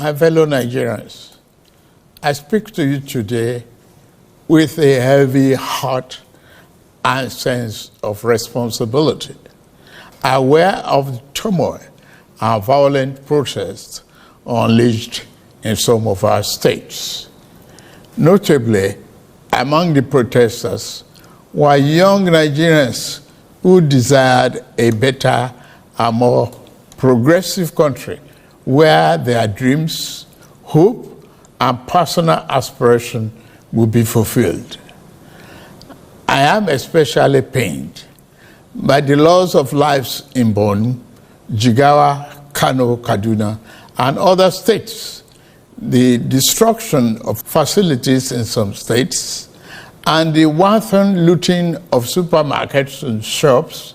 My fellow Nigerians, I speak to you today with a heavy heart and sense of responsibility, aware of the turmoil and violent protests unleashed in some of our states. Notably, among the protesters were young Nigerians who desired a better and more progressive country where their dreams, hope, and personal aspiration will be fulfilled. I am especially pained by the loss of lives in Borno, Jigawa, Kano, Kaduna, and other states, the destruction of facilities in some states, and the wanton looting of supermarkets and shops,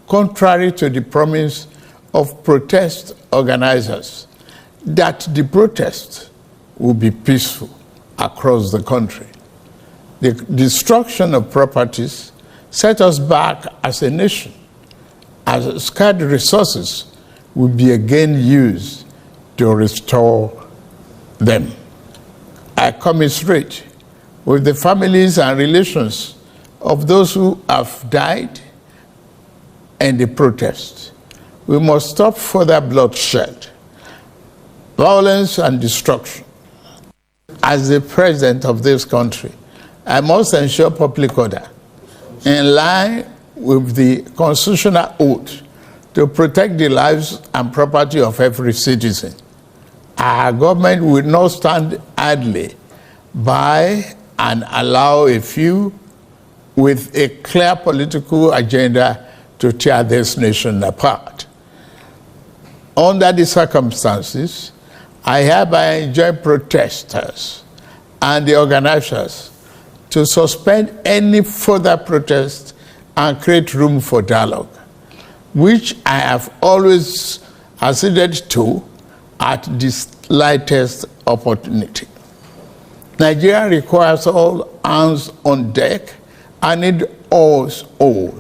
contrary to the promise of protest organizers that the protest will be peaceful across the country. The destruction of properties set us back as a nation, as scarce resources will be again used to restore them. I commiserate with the families and relations of those who have died in the protest. We must stop further bloodshed, violence, and destruction. As the president of this country, I must ensure public order in line with the constitutional oath to protect the lives and property of every citizen. Our government will not stand idly by and allow a few with a clear political agenda to tear this nation apart. Under the circumstances, I hereby enjoin protesters and the organizers to suspend any further protest and create room for dialogue, which I have always acceded to at the slightest opportunity. Nigeria requires all hands on deck and need us all,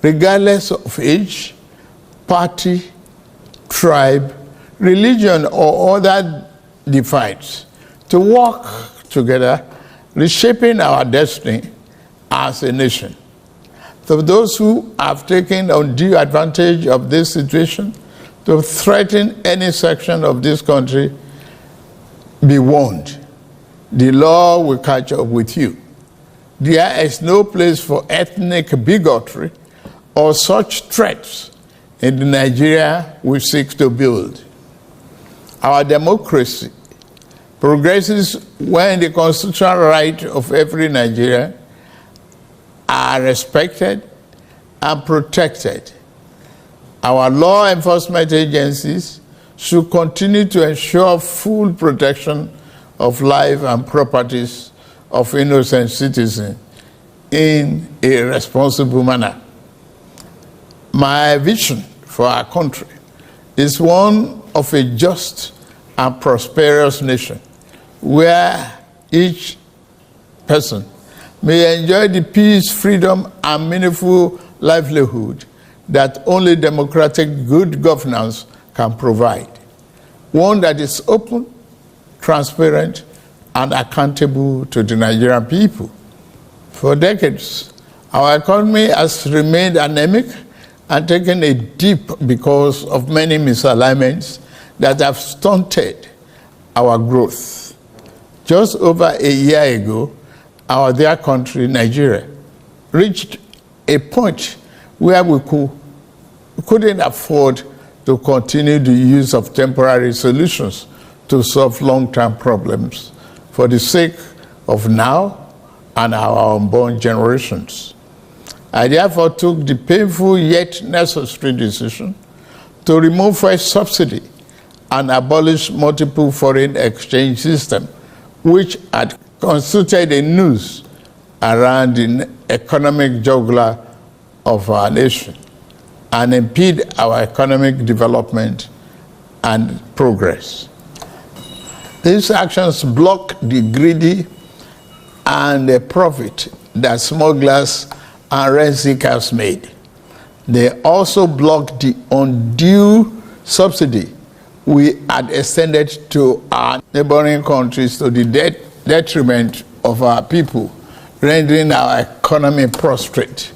regardless of age, party, tribe, religion, or other divides, to work together, reshaping our destiny as a nation. To those who have taken undue advantage of this situation to threaten any section of this country, be warned. The law will catch up with you. There is no place for ethnic bigotry or such threats in the Nigeria we seek to build. Our democracy progresses when the constitutional rights of every Nigerian are respected and protected. Our law enforcement agencies should continue to ensure full protection of life and properties of innocent citizens in a responsible manner. My vision for our country is one of a just and prosperous nation where each person may enjoy the peace, freedom, and meaningful livelihood that only democratic good governance can provide. One that is open, transparent, and accountable to the Nigerian people. For decades, our economy has remained anemic and taken a dip because of many misalignments that have stunted our growth. Just over a year ago, our dear country, Nigeria, reached a point where we couldn't afford to continue the use of temporary solutions to solve long-term problems for the sake of now and our unborn generations. I therefore took the painful yet necessary decision to remove fresh subsidy and abolish multiple foreign exchange system, which had constituted a noose around the economic jugular of our nation and impede our economic development and progress. These actions block the greedy and the profit that smugglers and rent seekers made. They also block the undue subsidy we had extended to our neighboring countries to the detriment of our people, rendering our economy prostrate.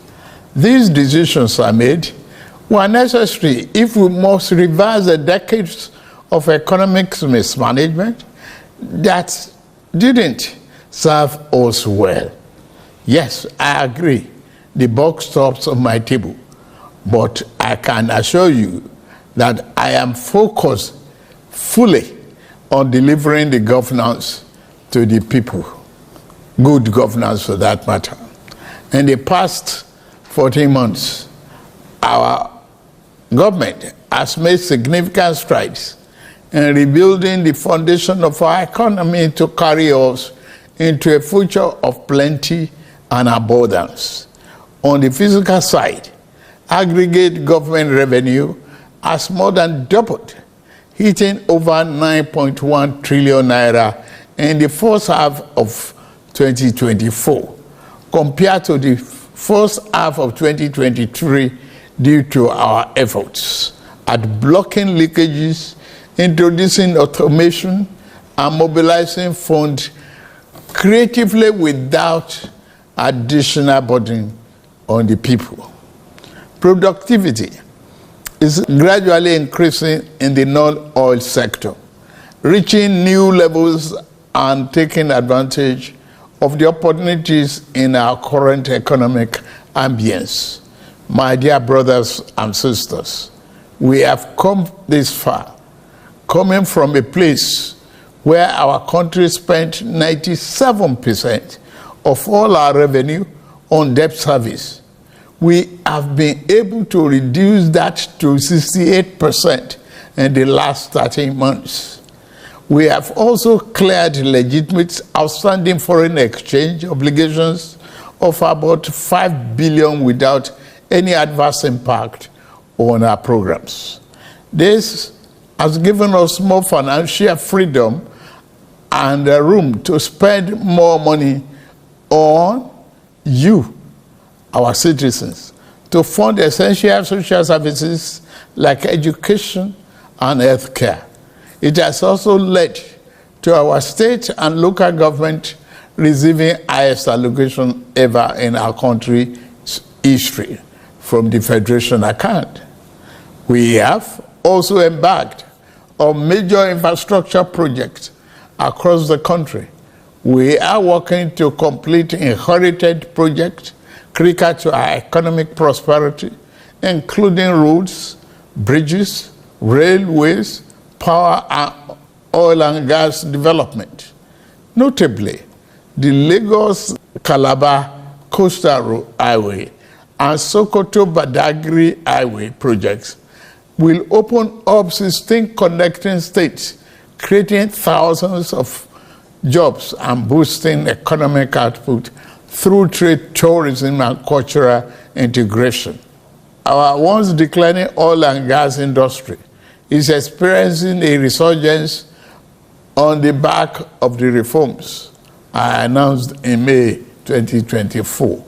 These decisions are made were necessary if we must reverse the decades of economic mismanagement that didn't serve us well. Yes, I agree, the buck stops on my table, but I can assure you that I am focused fully on delivering the governance to the people, good governance for that matter. In the past 14 months, our government has made significant strides in rebuilding the foundation of our economy to carry us into a future of plenty and abundance. On the physical side, aggregate government revenue has more than doubled, hitting over 9.1 trillion naira in the first half of 2024, compared to the first half of 2023, due to our efforts at blocking leakages, introducing automation, and mobilizing funds creatively without additional burden on the people. Productivity is gradually increasing in the non-oil sector, reaching new levels and taking advantage of the opportunities in our current economic ambience. My dear brothers and sisters, we have come this far, coming from a place where our country spent 97% of all our revenue on debt service. We have been able to reduce that to 68% in the last 13 months. We have also cleared legitimate outstanding foreign exchange obligations of about 5 billion without any adverse impact on our programs. This has given us more financial freedom and room to spend more money on you, our citizens, to fund essential social services like education and healthcare. It has also led to our state and local government receiving highest allocation ever in our country's history from the Federation account. We have also embarked on major infrastructure projects across the country. We are working to complete inherited projects critical to our economic prosperity, including roads, bridges, railways, power, and oil and gas development. Notably, the Lagos-Calabar Coastal Highway and Sokoto-Badagry Highway projects will open up 16 connecting states, creating thousands of jobs and boosting economic output through trade, tourism, and cultural integration. Our once declining oil and gas industry is experiencing a resurgence on the back of the reforms I announced in May 2024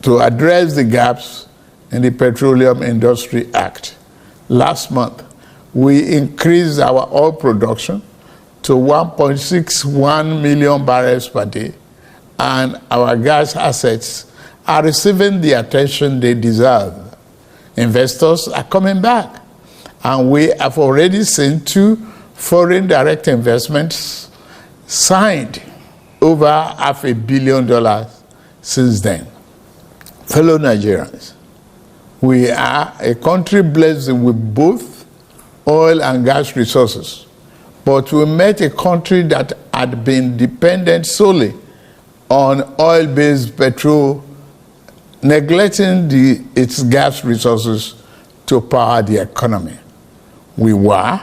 to address the gaps in the Petroleum Industry Act. Last month, we increased our oil production to 1.61 million barrels per day, and our gas assets are receiving the attention they deserve. Investors are coming back, and we have already seen 2 foreign direct investments signed over $500 million since then. Fellow Nigerians, we are a country blessed with both oil and gas resources, but we met a country that had been dependent solely on oil-based petrol, neglecting its gas resources to power the economy. We were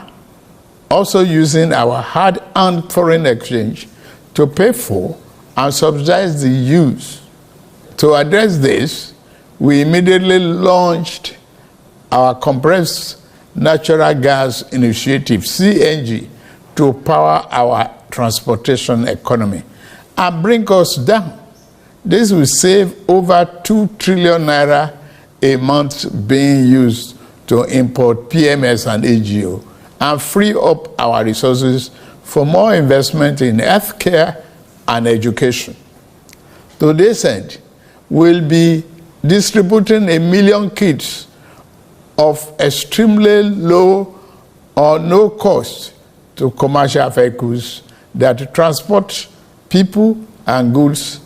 also using our hard-earned foreign exchange to pay for and subsidize the use. To address this, we immediately launched our compressed natural gas initiative, CNG, to power our transportation economy and bring us down. This will save over 2 trillion naira a month being used to import PMS and AGO and free up our resources for more investment in healthcare and education. To this end, we'll be distributing 1 million kits of extremely low or no cost to commercial vehicles that transport people and goods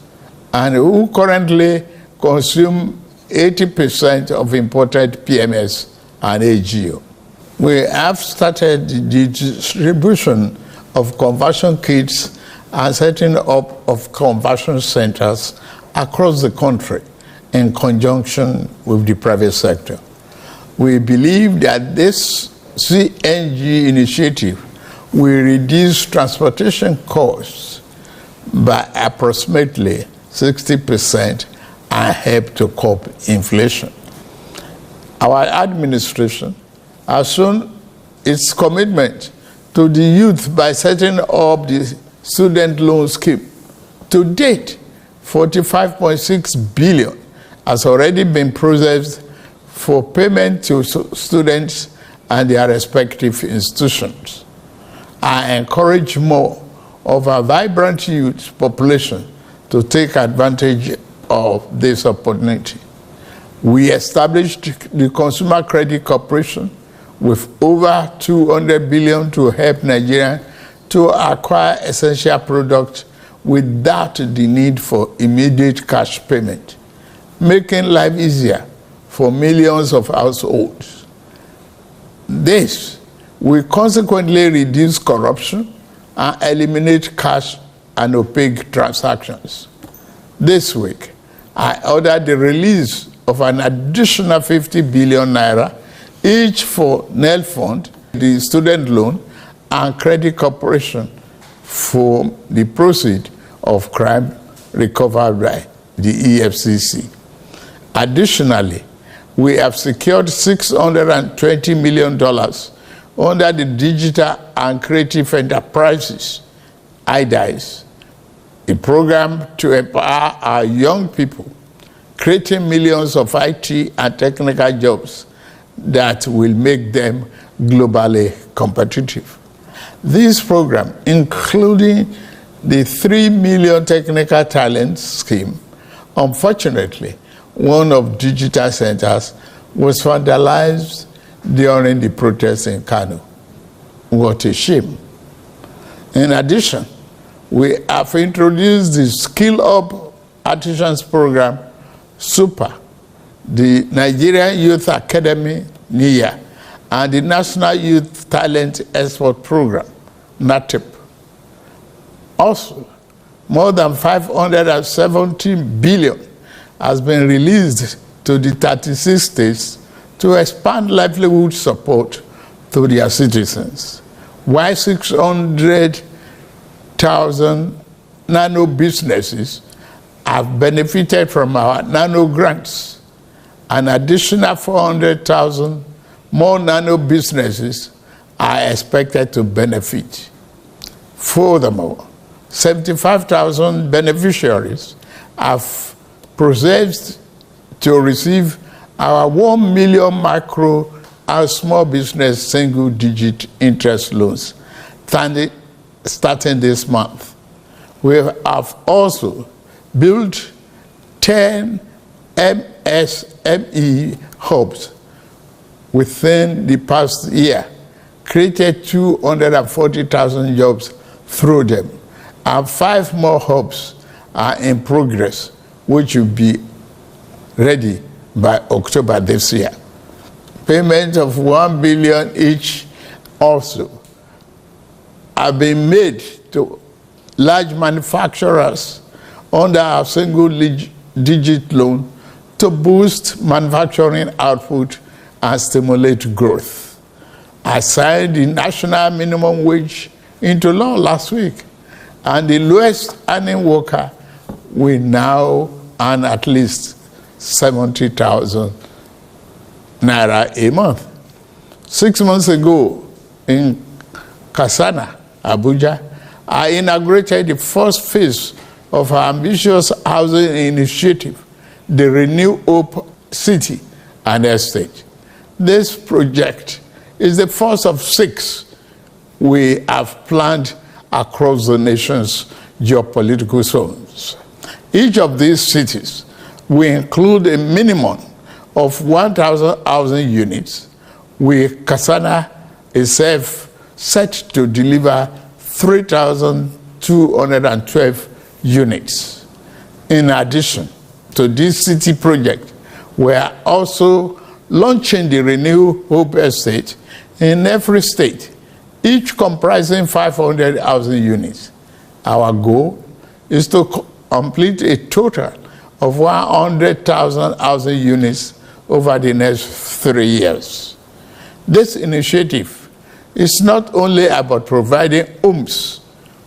and who currently consume 80% of imported PMS and AGO. We have started the distribution of conversion kits and setting up of conversion centers across the country in conjunction with the private sector. We believe that this CNG initiative will reduce transportation costs by approximately 60% and help to curb inflation. Our administration has shown its commitment to the youth by setting up the student loan scheme. To date, 45.6 billion has already been processed for payment to students and their respective institutions. I encourage more of our vibrant youth population to take advantage of this opportunity. We established the Consumer Credit Corporation with over 200 billion to help Nigerians to acquire essential products without the need for immediate cash payment, making life easier for millions of households. This will consequently reduce corruption and eliminate cash and opaque transactions. This week, I ordered the release of an additional 50 billion naira, each for NEL Fund, the student loan, and Credit Corporation for the proceeds of crime recovered by the EFCC. Additionally, we have secured $620 million under the Digital and Creative Enterprises, IDIs, a program to empower our young people, creating millions of IT and technical jobs that will make them globally competitive. This program, including the 3 million technical talent scheme, unfortunately, one of digital centers was vandalized during the protests in Kano. What a shame. In addition, we have introduced the Skill Up Artisans Program, SUPER, the Nigerian Youth Academy, NIA, and the National Youth Talent Export Program, NATEP. Also, more than 570 billion has been released to the 36 states to expand livelihood support to their citizens, while 600,000 nano businesses have benefited from our nano grants. An additional 400,000 more nano businesses are expected to benefit. Furthermore, 75,000 beneficiaries have processed to receive our 1 million micro and small business single-digit interest loans starting this month. We have also built 10 MSME hubs within the past year, created 240,000 jobs through them, and 5 more hubs are in progress, which will be ready by October this year. Payment of 1 billion each also have been made to large manufacturers under our single-digit loan to boost manufacturing output and stimulate growth. I signed the national minimum wage into law last week, and the lowest earning worker will now earn at least 70,000 naira a month. 6 months ago in Kasana, Abuja, I inaugurated the first phase of our ambitious housing initiative, the Renew Hope City and Estate. This project is the first of 6 we have planned across the nation's geopolitical zones. Each of these cities will include a minimum of 1,000 housing units, with Kasana itself set to deliver 3,212 units. In addition to this city project, we are also launching the Renew Hope Estate in every state, each comprising 500 housing units. Our goal is to complete a total of 100,000 housing units over the next 3 years. This initiative is not only about providing homes,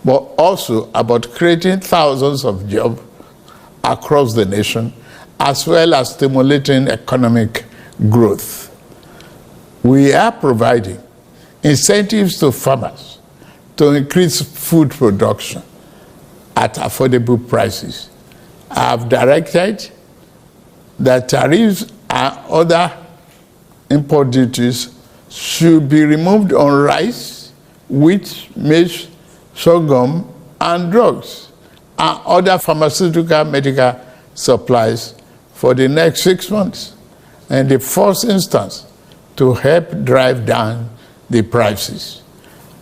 but also about creating thousands of jobs across the nation, as well as stimulating economic growth. We are providing incentives to farmers to increase food production at affordable prices. I have directed that tariffs and other import duties should be removed on rice, wheat, maize, sorghum, and drugs, and other pharmaceutical medical supplies for the next 6 months, in the first instance, to help drive down the prices.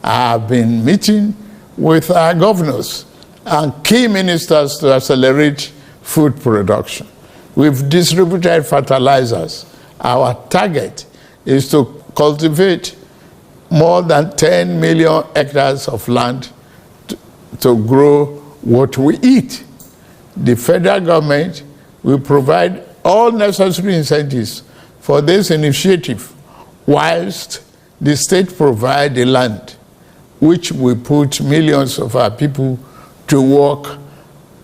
I have been meeting with our governors and key ministers to accelerate food production. We've distributed fertilizers. Our target is to cultivate more than 10 million hectares of land to grow what we eat. The federal government will provide all necessary incentives for this initiative, whilst the state provide the land, which will put millions of our people to work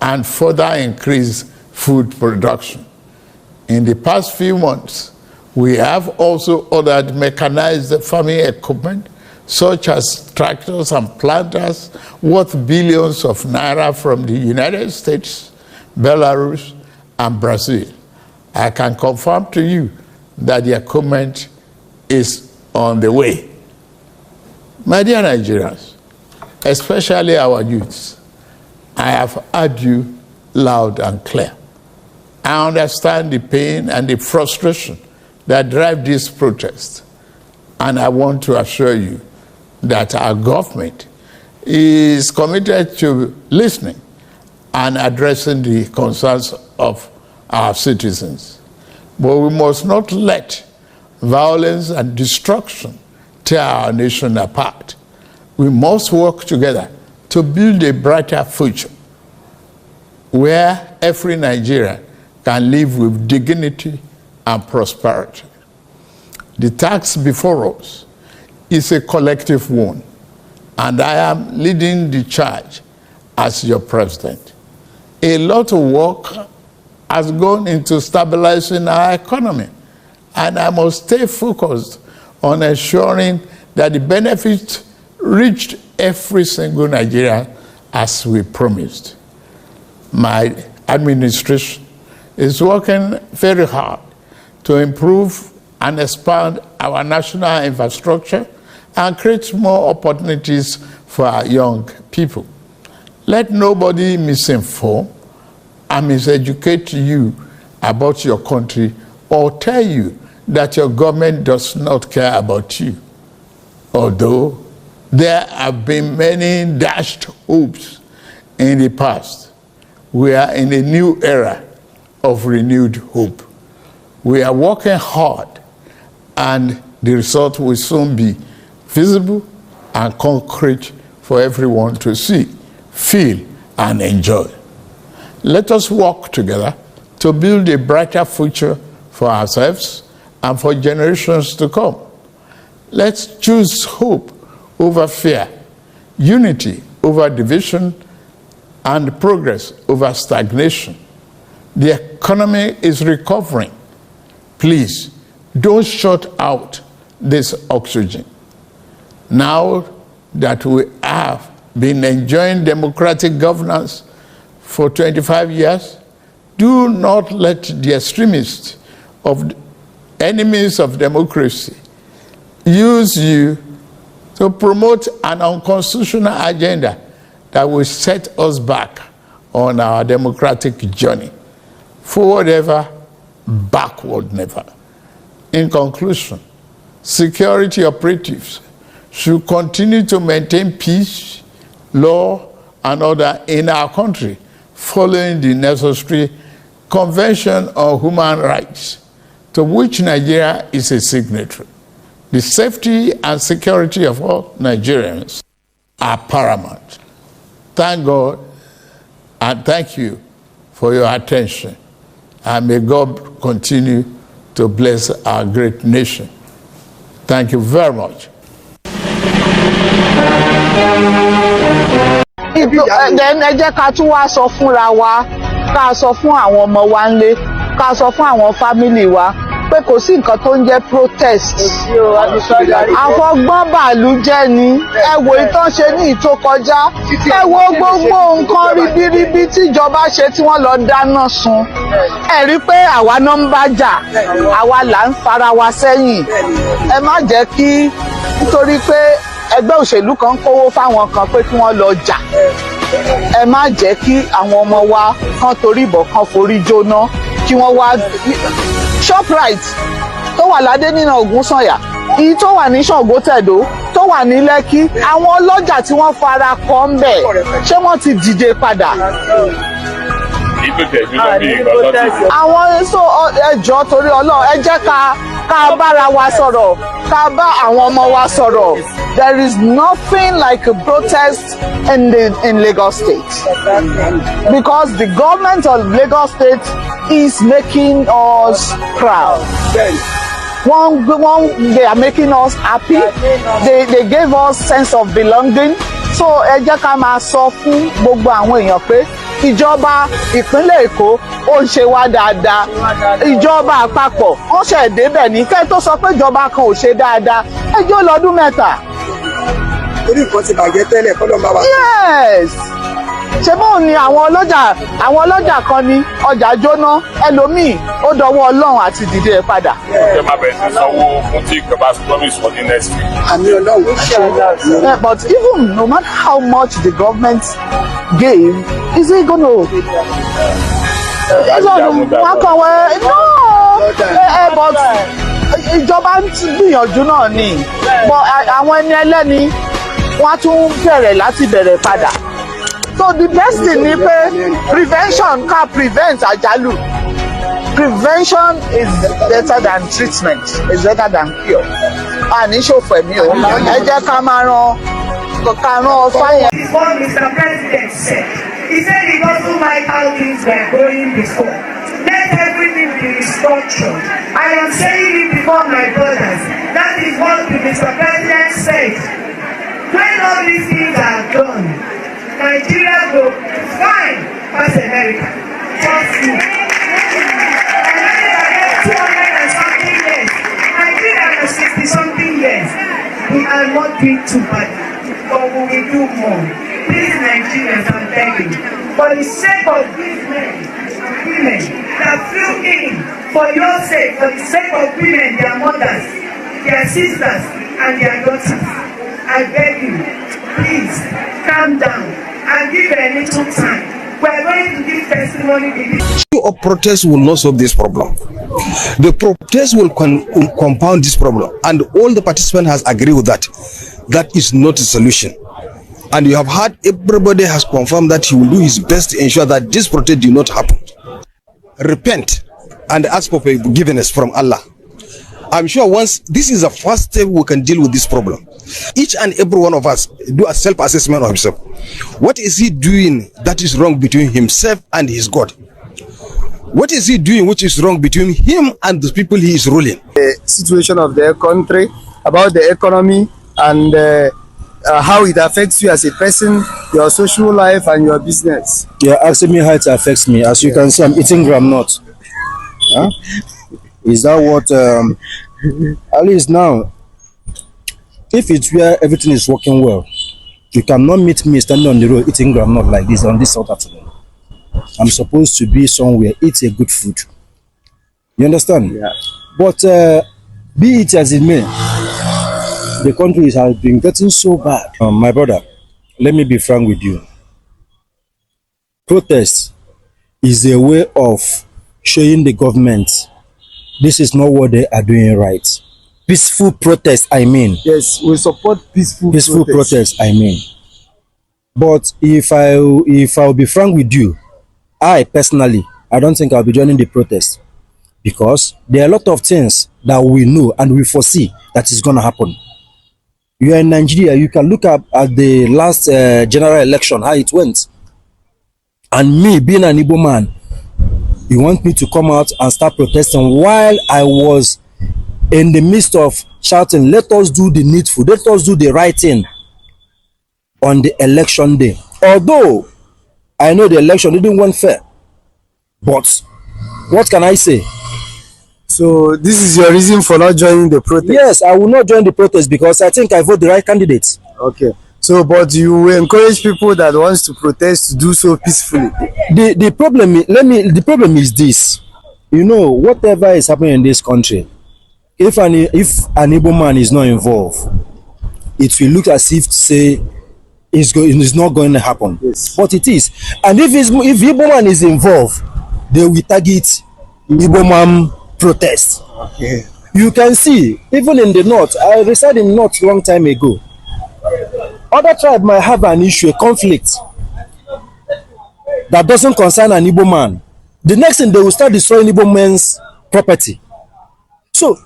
and further increase food production. In the past few months, we have also ordered mechanized farming equipment, such as tractors and planters, worth billions of naira from the United States, Belarus, and Brazil. I can confirm to you that the equipment is on the way. My dear Nigerians, especially our youths, I have heard you loud and clear. I understand the pain and the frustration that drive this protest, and I want to assure you that our government is committed to listening and addressing the concerns of our citizens. But we must not let violence and destruction tear our nation apart. We must work together to build a brighter future where every Nigerian can live with dignity and prosperity. The task before us is a collective one, and I am leading the charge as your president. A lot of work has gone into stabilizing our economy, and I must stay focused on ensuring that the benefits reached every single Nigerian as we promised. My administration is working very hard to improve and expand our national infrastructure and create more opportunities for our young people. Let nobody misinform and miseducate you about your country or tell you that your government does not care about you. Although there have been many dashed hopes in the past, we are in a new era of renewed hope. We are working hard, and the result will soon be visible and concrete for everyone to see, feel, and enjoy. Let us work together to build a brighter future for ourselves and for generations to come. Let's choose hope over fear, unity over division, and progress over stagnation. The economy is recovering. Please, don't shut out this oxygen. Now that we have been enjoying democratic governance for 25 years, do not let the extremists of enemies of democracy use you to promote an unconstitutional agenda that will set us back on our democratic journey. Forward ever, backward never. In conclusion, security operatives should continue to maintain peace, law, and order in our country, following the necessary Convention on Human Rights, to which Nigeria is a signatory. The safety and security of all Nigerians are paramount. Thank God and thank you for your attention. And may God continue to bless our great nation. Thank you very much. Ẹ jẹ́ ká tún wá sọ fúnra wa, ká sọ fún àwọn ọmọ wa ńlé, ká sọ fún àwọn fámìlì wa pé kò sí nǹkan tó ń jẹ́ protest. Àfọgbọ́n bàálù jẹ́ ni. Ẹ wo ìtàn ṣe ní ìtó kọjá. Ẹ wo gbogbo nǹkan ribiribi tíjọba ṣe tí wọ́n lọ dáná sun. Ẹ rí pé àwa náà ń bá jà, àwa là ń fara wa sẹ́yìn. Ẹ má jẹ́ kí nítorí pé ẹgbẹ́ òṣèlú kan kówó fáwọn kan pé kí wọ́n lọ jà. Ẹ má jẹ́ kí àwọn ọmọ wa kan torí ìbọn kan forí jóná kí wọ́n wá Shoprite tó wà ládé nínú Ògúnsànyà, èyí tó wà ní Ṣàngó Tẹ̀dó, tó wà ní Lẹ́kí, àwọn ọlọ́jà tí wọ́n fara kọ́ ń bẹ̀ ṣé wọ́n ti dìde padà? Àwọn ẹjọ́ torí Ọlọ́run ẹ jẹ́ ká bára wa sọ̀rọ̀, ká bá àwọn ọmọ wa sọ̀rọ̀. There is nothing like a protest in Lagos State, because the government of Lagos State is making us proud. They are making us happy. They gave us sense of belonging. So ẹ jẹ́ ká máa sọ fún gbogbo àwọn èèyàn pé ìjọba ìpínlẹ̀ Èkó ó ń ṣe wá dáadáa. Ìjọba àpapọ̀ wọ́n ṣẹ̀ débẹ̀ ní kẹ́ tó sọ pé ìjọba kan ò ṣe dáadáa. Ẹ jẹ́ ó lọ́dún mẹ́ta. Orí nǹkan ti bàjẹ́ tẹ́lẹ̀ kọ́ ló ń bá wa. Yes. Ṣé bóun ni àwọn ọlọ́jà kan ní ọjà jóná, ẹlòmíì ó dọwọ́ Ọlọ́run àti dìde ẹ̀ padà. Ṣé máa bẹ̀rẹ̀ sí sanwó fún tí ìjọba promise for the next week? Àmì Ọlọ́run. Yeah, but even no matter how much the government gave, is it going to? But ìjọba ń gbìyànjú náà ni. But àwọn ẹni ẹlẹ́ni wọ́n á tún bẹ̀rẹ̀ láti bẹ̀rẹ̀ padà. So the best thing ni pé prevention ká prevent àjálù. Prevention is better than treatment, is better than cure. Àní ṣòfò ẹ̀mí o, ẹ jẹ́ ká máa ran fáyẹn. What Mr. President said, he said he doesn't like how things were going before. Let everything be restructured. I am saying it before my brothers. That is what Mr. President said. When all these things are done, Nigeria will fine as America. Trust me. America has 200 and something years. Nigeria has 60 something years. We are not doing too bad, but we will do more. These Nigerians, I'm begging, for the sake of these men, women that flew in, for your sake, for the sake of women, their mothers, their sisters, and their daughters, I beg you, please calm down and give a little time. We're going to give testimony. Of protest will not solve this problem. The protest will compound this problem, and all the participants has agreed with that. That is not a solution. And you have heard everybody has confirmed that he will do his best to ensure that this protest do not happen. Repent and ask for forgiveness from Allah. I'm sure once this is the first step we can deal with this problem. Each and every one of us do a self-assessment of himself. What is he doing that is wrong between himself and his God? What is he doing which is wrong between him and the people he is ruling? The situation of their country, about the economy, and how it affects you as a person, your social life, and your business. You're asking me how it affects me. As you can see, I'm eating groundnut. Huh? Is that what? At least now, if it's where everything is working well, you cannot meet me standing on the road eating groundnut like this on this South afternoon. I'm supposed to be somewhere, eat a good food. You understand? Yeah. But be it as it may, the country has been getting so bad. My brother, let me be frank with you. Protest is a way of showing the government this is not what they are doing right. Peaceful protest, I mean. Yes, we support peaceful protest, I mean. But if I'll be frank with you, I personally, I don't think I'll be joining the protest, because there are a lot of things that we know and we foresee that is going to happen. You are in Nigeria, you can look up at the last general election, how it went. And me, being an Igbo man, you want me to come out and start protesting while I was in the midst of shouting, let us do the needful, let us do the right thing on the election day. Although I know the election didn't went fair, but what can I say? So this is your reason for not joining the protest? Yes, I will not join the protest because I think I vote the right candidate. Okay. So, but you will encourage people that wants to protest to do so peacefully. The problem is this. You know, whatever is happening in this country, if an Igbo man is not involved, it will look as if say it's not going to happen. Yes. But it is. And if Igbo man is involved, they will target Igbo man protest. Okay. You can see, even in the north, I resided in north long time ago. Other tribe might have an issue, a conflict that doesn't concern an Igbo man. The next thing, they will start destroying Igbo man's property. So,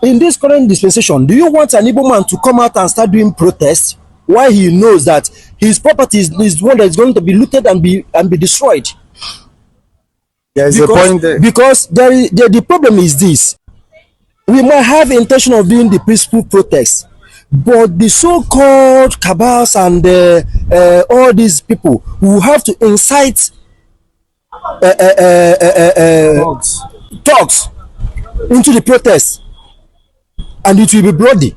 in this current dispensation, do you want an Igbo man to come out and start doing protests while he knows that his property is one that is going to be looted and be destroyed? There's a point there. Because the problem is this. We might have intention of doing the peaceful protest, but the so-called cabals and all these people who have to incite talks into the protest, and it will be bloody.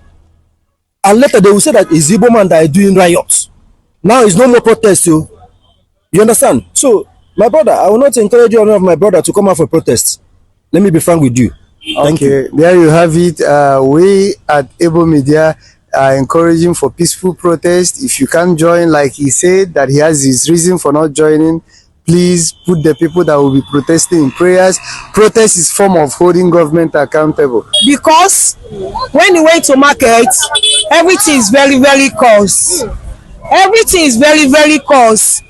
And later they will say that it's Igbo man that is doing riots. Now it's no more protest, you understand? So, my brother, I will not encourage you, of my brother, to come out for protests. Let me be frank with you. Thank you. There you have it. We at Able Media are encouraging for peaceful protest. If you can't join, like he said, that he has his reason for not joining, please put the people that will be protesting in prayers. Protest is form of holding government accountable. Because when you went to market, everything is very, very cost. Everything is very, very cost.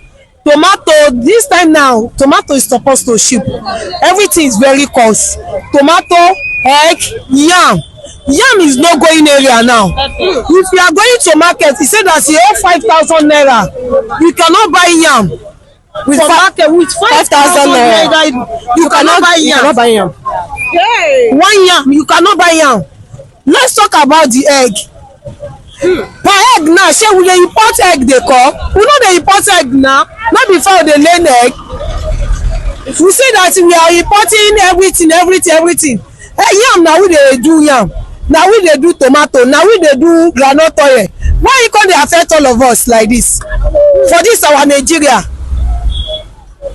Tomato, this time now, tomato is supposed to ship. Everything is very cost. Tomato, egg, yam. Yam is not going area now. If you are going to market, he said that you owe 5,000 naira. You cannot buy yam. With 5,000 naira, you cannot buy yam. You cannot buy yam. Hey. One yam, you cannot buy yam. Let's talk about the egg. Per egg now, say we dey import egg dey come. We no dey import egg now. Not before they lay egg. We say that we are importing everything. Hey, yam now we dey do yam. Now we dey do tomato. Now we dey do groundnut oil. Why you come dey affect all of us like this? for this our Nigeria.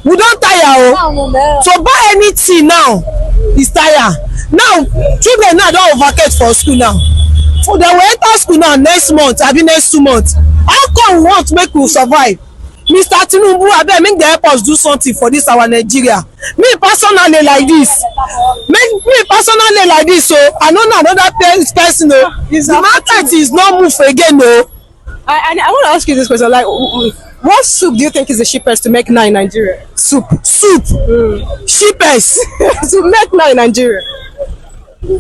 We don't tire to buy anything now is tire. Now children now don't vacate for school now. For they will enter school now next month, I mean next 2 months. How come we want to make we survive? Mr. Tinubu, abeg make dem help us do something for this our Nigeria. Me personally like this. So I know another person. The market is not move again. No. I want to ask you this question. Like, what soup do you think is the cheapest to make now in Nigeria? Soup. Cheapest to make now in Nigeria.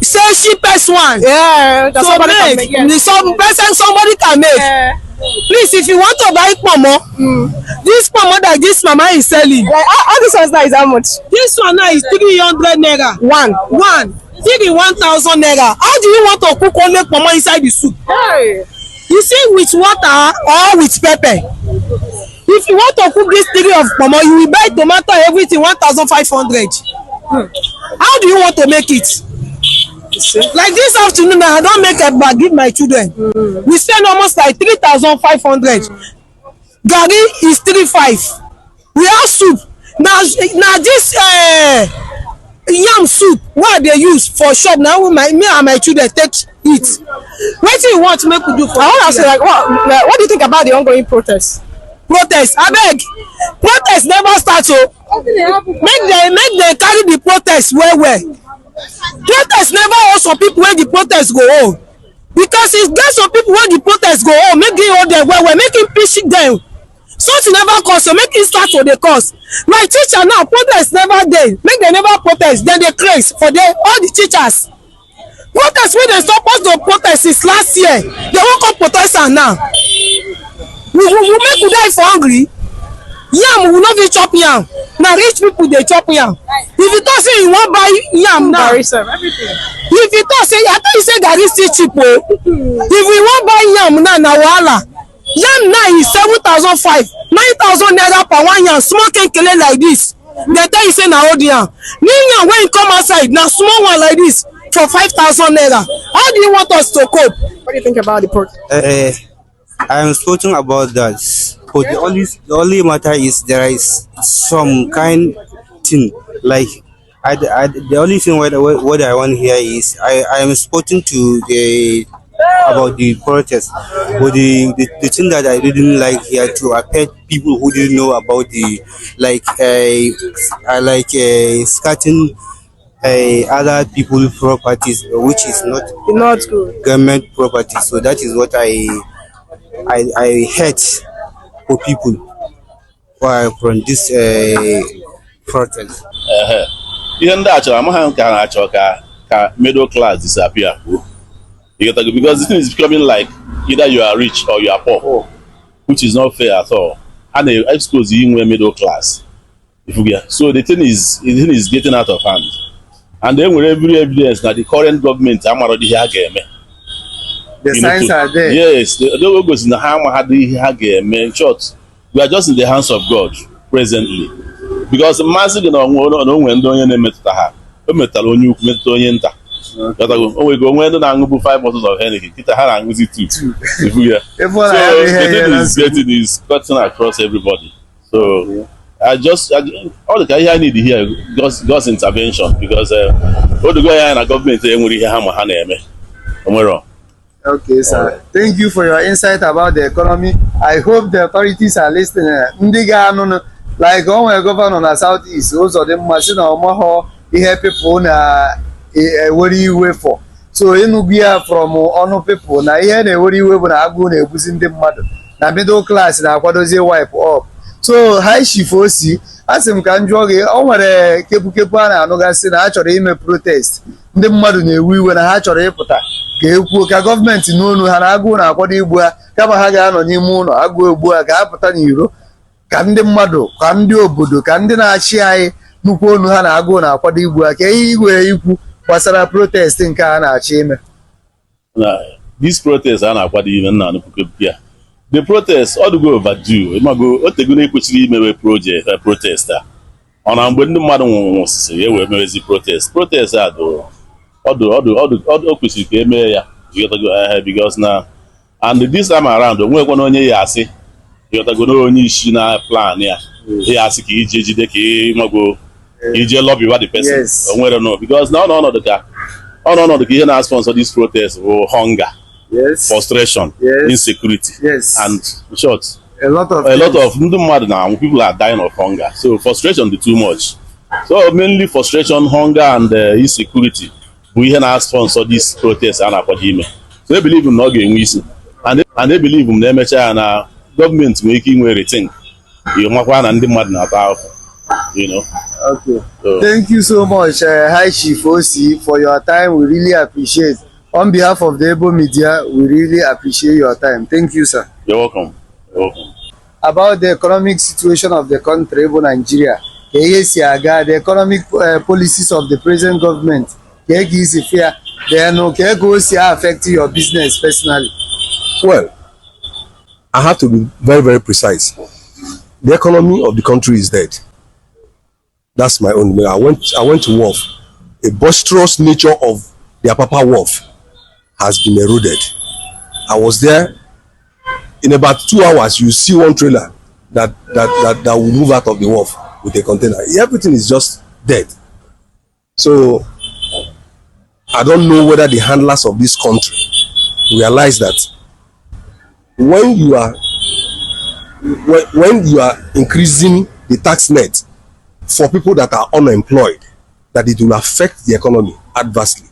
Say cheapest one. Yeah, that's so somebody can make. Yeah. Some person somebody can make. Yeah. Please, if you want to buy pomo, this pomo that this mama is selling. Like all this one now is how much? This one now is 300 naira. One. 1,000 naira. How do you want to cook only pomo inside the soup? Hey. You see, with water or with pepper. If you want to cook this 3 of pomo, you will buy tomato everything 1,500. How do you want to make it? Like this afternoon now, I don't make a bag give my children. We spend almost like 3,500. Garri is 3,500. We have soup. Now this yam soup what they use for shop now me and my children take eat. Wetin you want make we do for? I want to ask you, like, what do you think about the ongoing protests? Abeg, protest never start o. Make dem carry the protest well. Protest never hold some people when the protest go on, because e get some people when the protest go on, make him hold them well, make him pitch them. Something never cause, so make him start to dey cause. My teacher now, protest never dey, make dem never protest, then dey craze for all the teachers. Protest wey dem suppose to protest since last year, they wan come protest am now. We make we die for hungry. Yam we no fit chop yam, na rich people dey chop yam. If you talk say you wan buy yam now, if you talk say, I thought you say garri still cheap o. If we wan buy yam now na wahala. Yam now is 7,500, 9,000 naira per one yam, small kenkele like this. They tell you say na old yam. New yam when you come outside na small one like this for 5,000 naira. How do you want us to cope? What do you think about the protest? I am speaking about that. But the only matter is there is some kind thing like the only thing what I want here is I am speaking to the about the protest, but the thing that I didn't like here to affect people who didn't know about the skirting other people's properties, which is not good government property. So that is what I hate for people who are from this protest. Ihe ndị achọrọ amaghị nke a na-achọ ka middle class disappear. Because this thing is becoming like either you are rich or you are poor, which is not fair at all. And they expose you in middle class. So the thing is getting out of hand. And then with every evidence that the current government the signs are there. Yes, the goes in the hand. In short, we are just in the hands of God presently. Because the massive no when we go when the 5 bottles of Hennessy, kita ha na 2. So the thing is cutting across everybody. So all the guy I need here God's intervention, because all the guy in the government Okay, sir. Thank you for your insight about the economy. I hope the authorities are listening. Like our governor on the southeast, also the machine or people what do you wait for? So in Ubia from honor people now here they what do you wait when I go in the mother. Now middle class now what does he wipe up? So high shifosi as him can jog over the Kepukepana and Ogasin actually in a protest. The mother we when I actually put ka government no ha agụ na akwado igbu ha kama ha ga-anọ n'ime ụlọ agụ egbu ha ga-apụta n'iro ka ndị mmadụ ka ndị obodo ka ndị na-achị anyị nnukwu onu ha na agụ na akwado igbu ha ka ihe igwe ikwu gbasara protest nke a na-achị ime. This protest a na-akwado ime nna Nupukepia, the protest all go overdue. Imago otego na-ekwesịrị imewe protest a ọ na mgbe ndị mmadụ nwụsịrị ewe mewezi protest a do all kwesịrị ka emee ya because now and this time around onwekwana onye ya asị ịghọtago na onye isi na plan ya ya asị ka ije jide ka ịmago ije lobby the person o nwere no because na ọnọdụ ka ihe na-sponsor this protest bụ hunger, frustration, insecurity, and in short a lot of ndị mmadụ na people are dying of hunger, so frustration is too much. So mainly frustration, hunger, and insecurity bụ ihe na-sponsor this protest a na-akwado ime. So they believe na ọ ga-enwe isi, and they believe na emecha ya na gọọmenti nwere ike inwe rethink ịmakwa na ndị mmadụ na-ata ahụhụ, you know. Okay. So, thank you so much, High Chief Osi, for your time. We really appreciate. On behalf of the Ebo Media, we really appreciate your time. Thank you, sir. You're welcome. You're welcome. About the economic situation of the country, Ebo Nigeria, the economic policies of the present government, then affect your business personally. Well, I have to be very, very precise. The economy of the country is dead. That's my own way. I went to Wharf. A boisterous nature of the Apapa Wharf has been eroded. I was there. In about 2 hours, you see one trailer that will move out of the wharf with a container. Everything is just dead. So I don't know whether the handlers of this country realize that when you are increasing the tax net for people that are unemployed, that it will affect the economy adversely.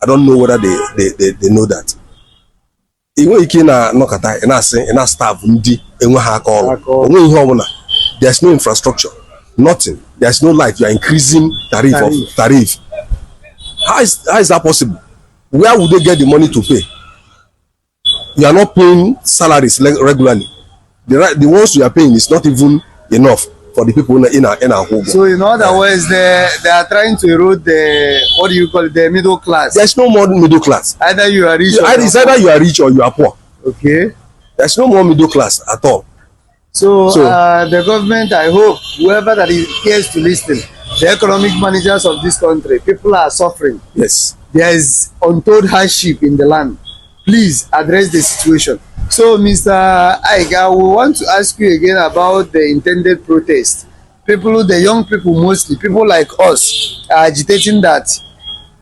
I don't know whether they know that. There's no infrastructure, nothing. There's no light. You are increasing tariff. How is that possible? Where would they get the money to pay? You are not paying salaries regularly. The ones you are paying is not even enough for the people in our home. So in other words, they are trying to erode the middle class. There's no more middle class. Either you are rich it's either you are rich or you are poor. Okay. There's no more middle class at all. So the government, I hope, whoever that cares to listen, the economic managers of this country, people are suffering. Yes. There is untold hardship in the land. Please address the situation. So, Mr. Aiga, we want to ask you again about the intended protest. The young people mostly, people like us, are agitating that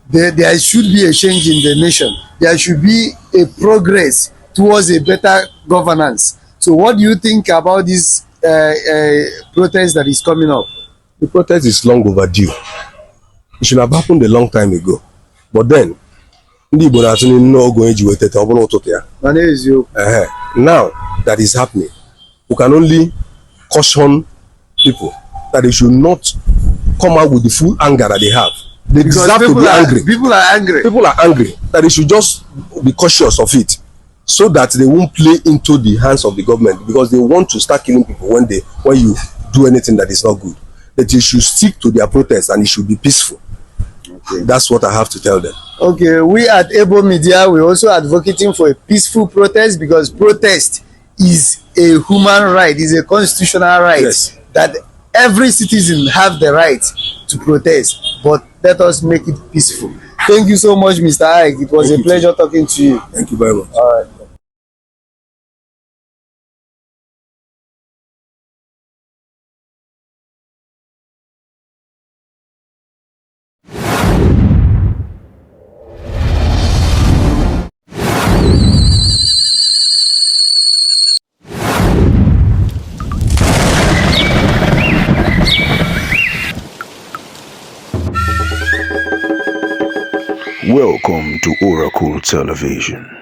there should be a change in the nation. There should be a progress towards a better governance. So what do you think about this protest that is coming up? The protest is long overdue. It should have happened a long time ago. But then, now that is happening, we can only caution people that they should not come out with the full anger that they have. They deserve to be angry. People are angry. People are angry. That they should just be cautious of it, so that they won't play into the hands of the government, because they want to start killing people when you do anything that is not good. That they should stick to their protest and it should be peaceful. Okay. That's what I have to tell them. Okay, we at Ebo Media, we're also advocating for a peaceful protest, because protest is a human right, is a constitutional right. Yes. That every citizen have the right to protest, but let us make it peaceful. Thank you so much, Mr. Ike. It was a pleasure talking to you. Thank you very much. All right. Welcome to Oracle Television.